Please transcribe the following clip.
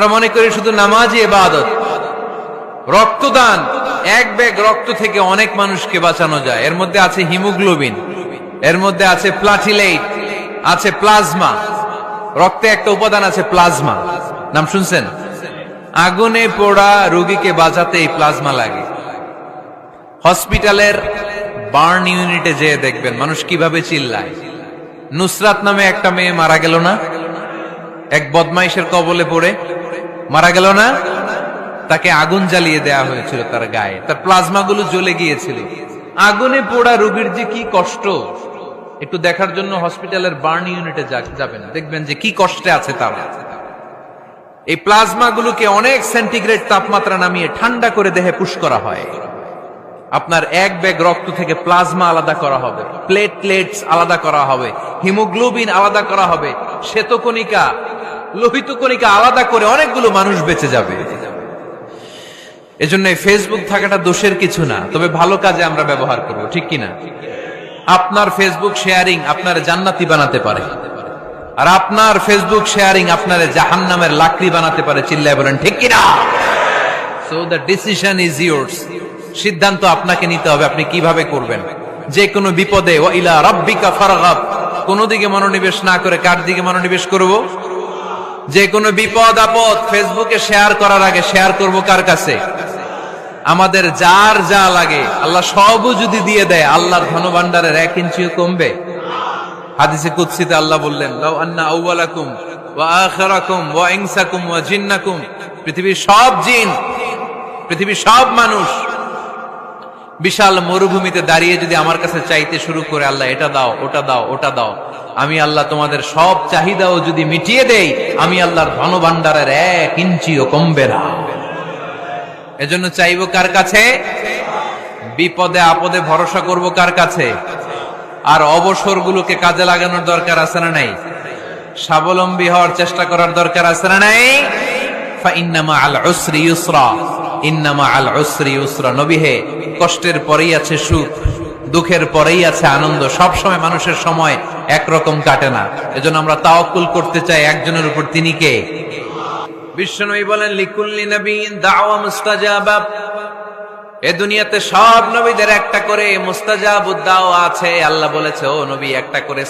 আমরা মনে করি শুধু নামাজই ইবাদত। রক্তদান, এক ব্যাগ রক্ত থেকে অনেক মানুষকে বাঁচানো যায়। এর মধ্যে আছে হিমোগ্লোবিন, এর মধ্যে আছে প্লাটিলেট, আছে প্লাজমা। রক্তে একটা উপাদান আছে প্লাজমা, নাম শুনছেন? আগুনে পোড়া রোগীকে বাঁচাতে এই প্লাজমা লাগে। হসপিটালের বার্ন ইউনিটে যেয়ে দেখবেন মানুষ কিভাবে চিল্লায়। নুসরাত নামে একটা মেয়ে মারা গেল না, এক বদমাইশের কবলে পড়ে মারা গেল না? তাকে আগুন জ্বালিয়ে দেয়া হয়েছিল তার গায়ে, তার প্লাজমা গুলো জ্বলে গিয়েছিল। আগুনে পোড়া রোগীর যে কি কষ্ট, একটু দেখার জন্য হসপিটালের বার্ন ইউনিটে যাবেন, দেখবেন যে কি কষ্টে আছে তারা। এই প্লাজমা গুলোকে অনেক সেন্টিগ্রেড তাপমাত্রা নামিয়ে ঠান্ডা করে দেহে পুশ করা হয়। আপনার এক ব্যাগ রক্ত থেকে প্লাজমা আলাদা করা হবে, প্লেটলেটস আলাদা করা হবে, হিমোগ্লোবিন আলাদা করা হবে, শ্বেতকণিকা, লোহিত কণিকা আলাদা করে অনেকগুলো মানুষ বেঁচে যাবে। এজন্য ফেসবুক থাকাটা দোষের কিছু না, তবে ভালো কাজে আমরা ব্যবহার করব, ঠিক কিনা? আপনার ফেসবুক শেয়ারিং আপনার জান্নাতি বানাতে পারে, আর আপনার ফেসবুক শেয়ারিং আপনার জাহান্নামের লাকড়ি বানাতে পারে। চিল্লায় বলেন ঠিক কিনা? So the decision is yours. সিদ্ধান্ত আপনাকে নিতে হবে, আপনি কিভাবে করবেন। যে কোনো বিপদে ওয়া ইলা রাব্বিকা ফারগাব, কোন দিকে মনোনিবেশ না করে কার দিকে মনোনিবেশ করব? যে কোনো বিপদ আপদ ফেসবুকে শেয়ার করার আগে শেয়ার করব কার কাছে? আমাদের যার যা লাগে আল্লাহ সবও যদি দিয়ে দেয়, আল্লাহর ধনভাণ্ডারের 1 ইঞ্চিও কমবে? হাদিসে কুদসিতে আল্লাহ বললেন, লাউ আন্না আউওয়ালাকুম ওয়া আখিরাকুম ওয়া ইনসাকুম ওয়া জিন্নাকুম, পৃথিবীর সব জিন, পৃথিবীর সব মানুষ বিশাল মরুভূমিতে দাঁড়িয়ে যদি আমার কাছে চাইতে শুরু করে, আল্লাহ এটা দাও, ওটা দাও, ওটা দাও, আমি আল্লাহ তোমাদের সব চাহিদাও যদি মিটিয়ে দেই, আমি আল্লাহর ধনভাণ্ডারের 1 ইঞ্চিও কমবে না। এজন্য চাইবো কার কাছে? বিপদে আপদে ভরসা করব কার কাছে? আর অবসরগুলোকে কাজে লাগানোর দরকার আছে না নাই? স্বাবলম্বী হওয়ার চেষ্টা করার দরকার আছে না নাই? ফা ইন্নামা আল উসরি ইউসরা, ইন্নামা আল উসরি ইউসরা। নবী হে, কষ্টের পরেই আছে সুখ, দুঃখের পরেই আছে আনন্দ। সব সময় মানুষের সময় একরকম কাটে না। এজন্য আমরা তাওয়াক্কুল করতে চাই একজনের উপর, তিনি কে? বিশ্বনবী বলেন, লিকুল্লি নবিয়্যিন দাওয়া মুস্তাজাবা। এই দুনিয়াতে সব নবীদের একটা করে মুস্তাজাবুদ দাওয়া আছে। আল্লাহ বলেছে, ও নবী, একটা করে